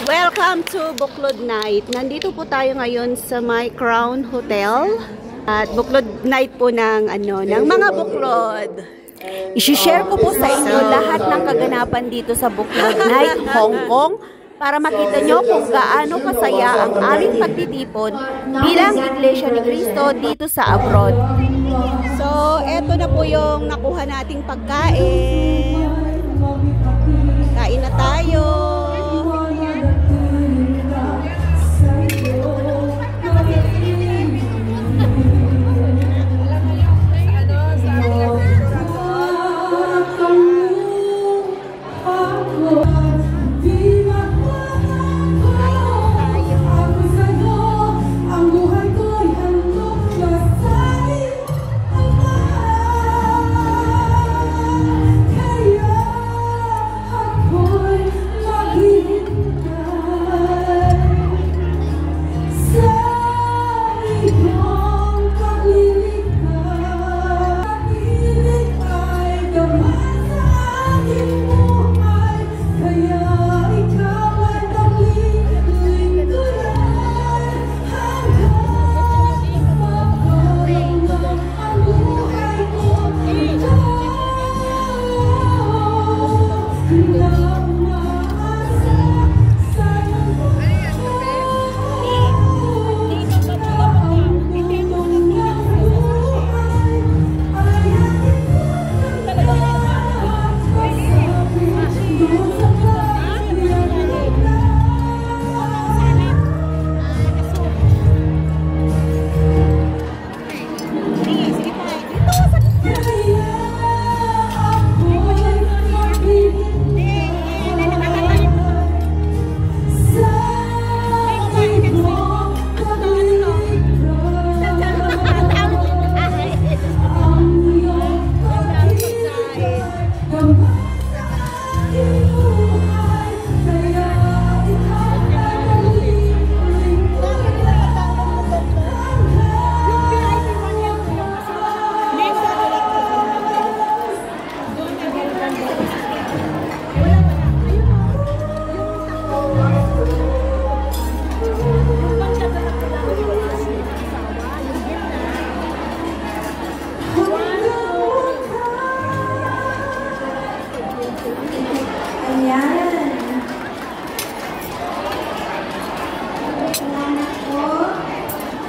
Welcome to Buklod Night. Nandito po tayo ngayon sa My Crown Hotel. At Buklod Night po ng mga buklod. I-share ko po sa inyo lahat ng kaganapan dito sa Buklod Night, Hong Kong, para makita nyo kung gaano kasaya ang aming pagtitipon bilang Iglesia ni Cristo dito sa abroad. So, eto na po yung nakuha nating pagkain. Kain na tayo.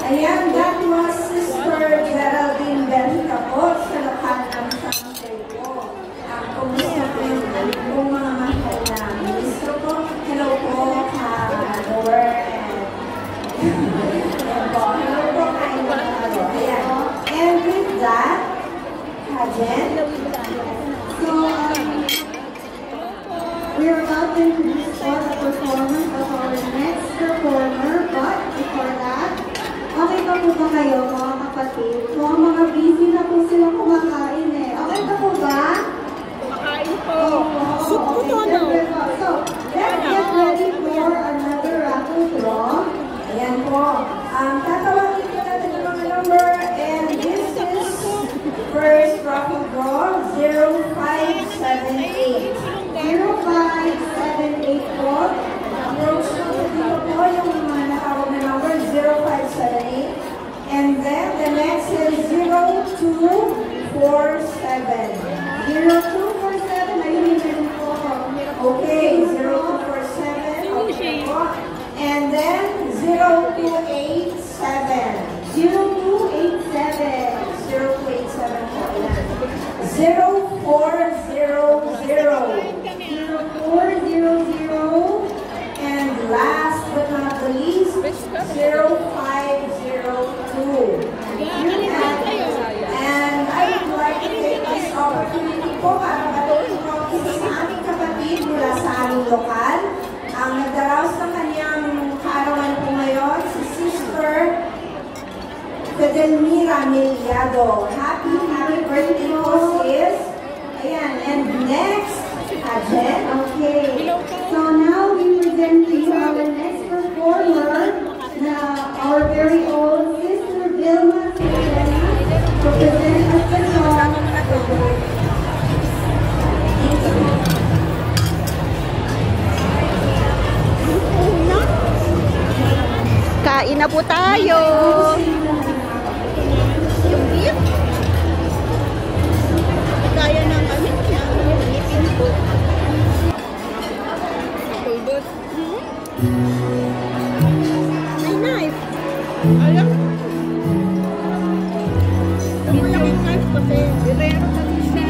Ayan, that was Sister Geraldine Belita po sa lokal ng Sunday po. Kumusta po yung mga mahal na ministro po. Hello po, Lower and po. Hello po, ayan. And with that, Jen, so we are about to introduce all the performance of our next performer, but before that, okay pa po ba kayo mga kapatid? Kung mga busy na po sila kumakain eh. Okay pa po ba? Kumakain po. So, let's get ready for another raffle draw. Ayan po. Tatawagin ko natin yung mga number and this is first raffle draw 0578. 0578 po. Approach na po yung mga natawag na number 0578. And then the next is 0247. 0247. Ayun yung po. Okay, 0247. Okay po. And then 0287. 0287. 0287 po. 0400. 0400. And last but not the least, 0502. And I would like to take this opportunity po para batuin po isa sa aming kapatid mula sa aming lokal. Ang nagdaraos ng kanyang kaarawan po ngayon, si Sister Fidelmira Miliado. Happy birthday po sis. Ayan, and next, Jen. Okay. So now we present to you our next performer, our very own Sister Vilma Sirena, to present us the song. Thank you. Kain na po tayo. Yung beef. Kaya ng ano niya. Ipin ko. Pulbot. May knife. Alam. May knife kasi. Direro na siya.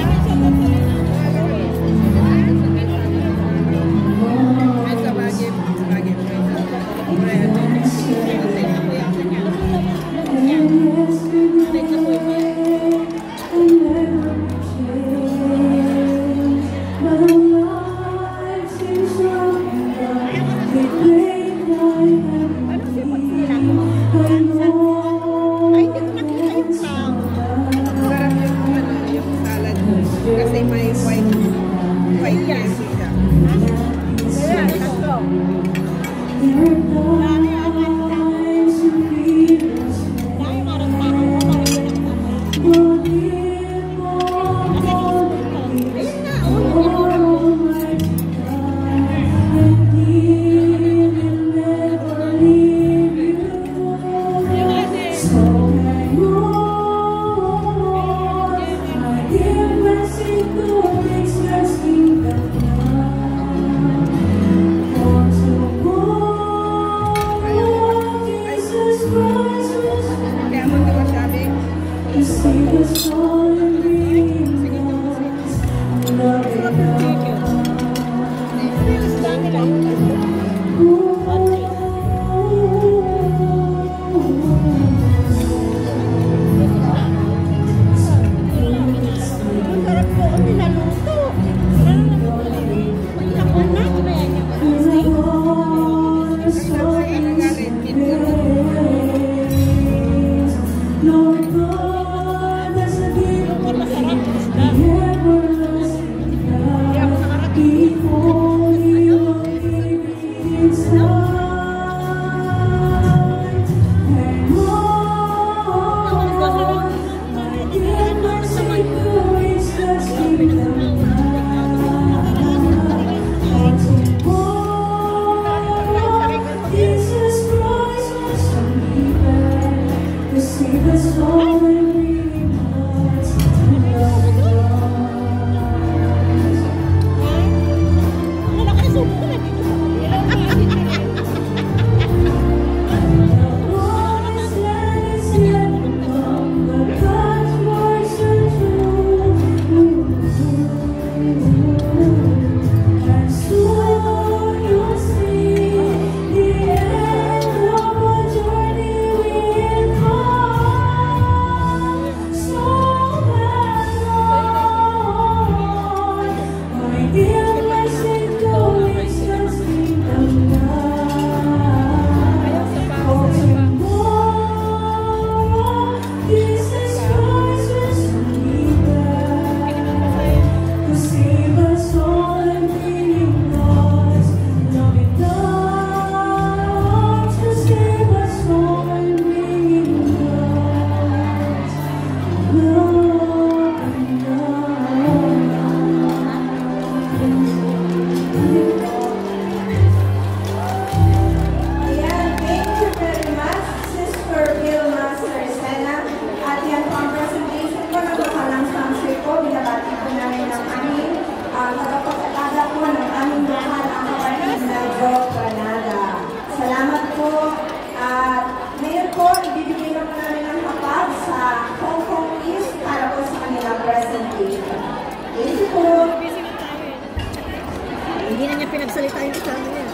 Hindi na niya pinagsalita yung kasama niya.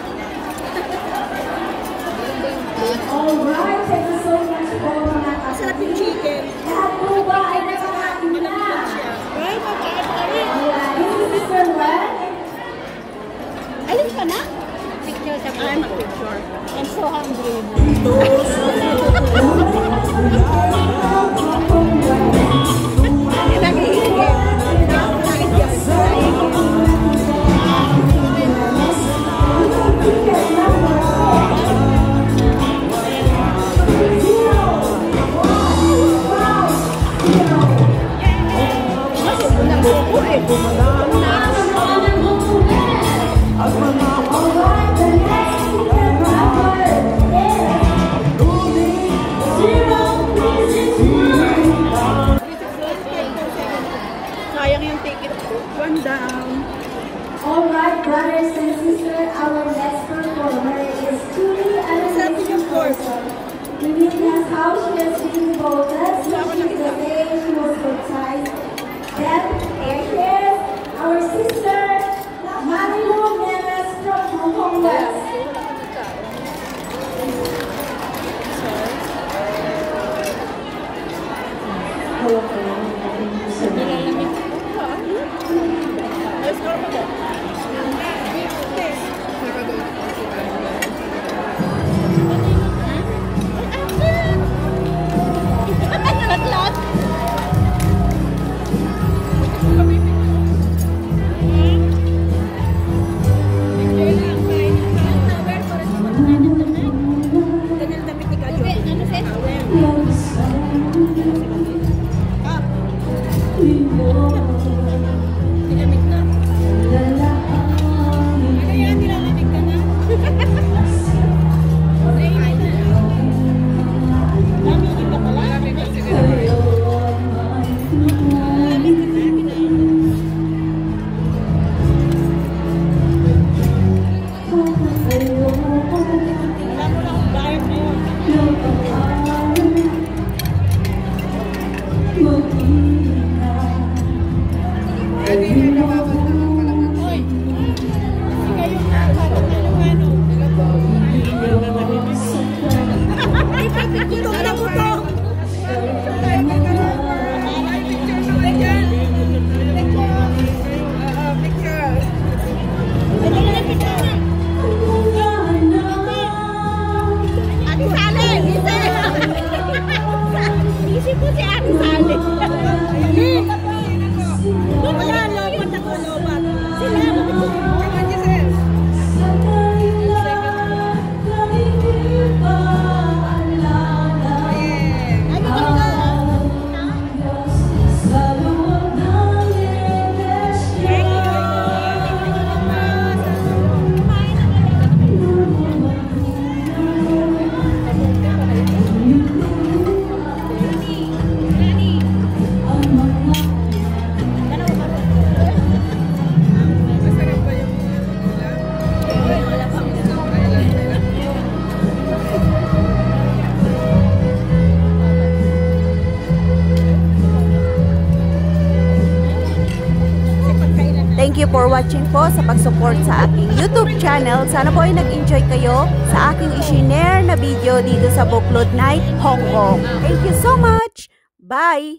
Alright, thank you so much po mga Masarap yung chicken. lahat po ba ay nakakain na? Well, magkakain pa rin. Ayan, this is Mr. Wen. Alin ka na? Picture sa I'm a picture. I'm so hungry. Alright, the next speaker member is you for watching po sa pag-support sa aking YouTube channel. Sana po ay nag-enjoy kayo sa aking i-share na video dito sa Buklod Night, Hong Kong. Thank you so much! Bye!